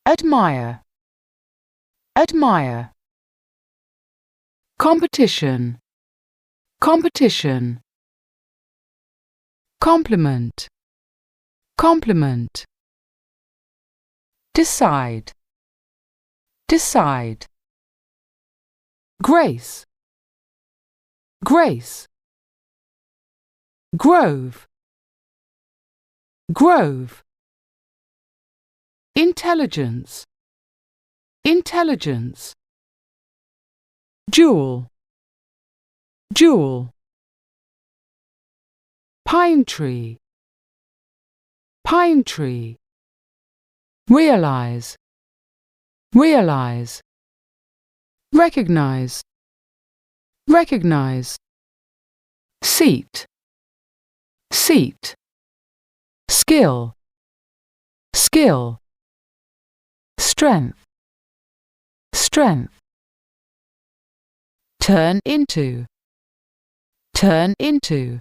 admire, admire. Competition, competition. Compliment, compliment. Decide, decide. Grace, grace. Grove, grove. Intelligence, intelligence. Jewel, jewel. Pine tree, pine tree. Realize, realize. Recognize, recognize. Seat, seat. Skill, skill. Strength, strength. Turn into, turn into.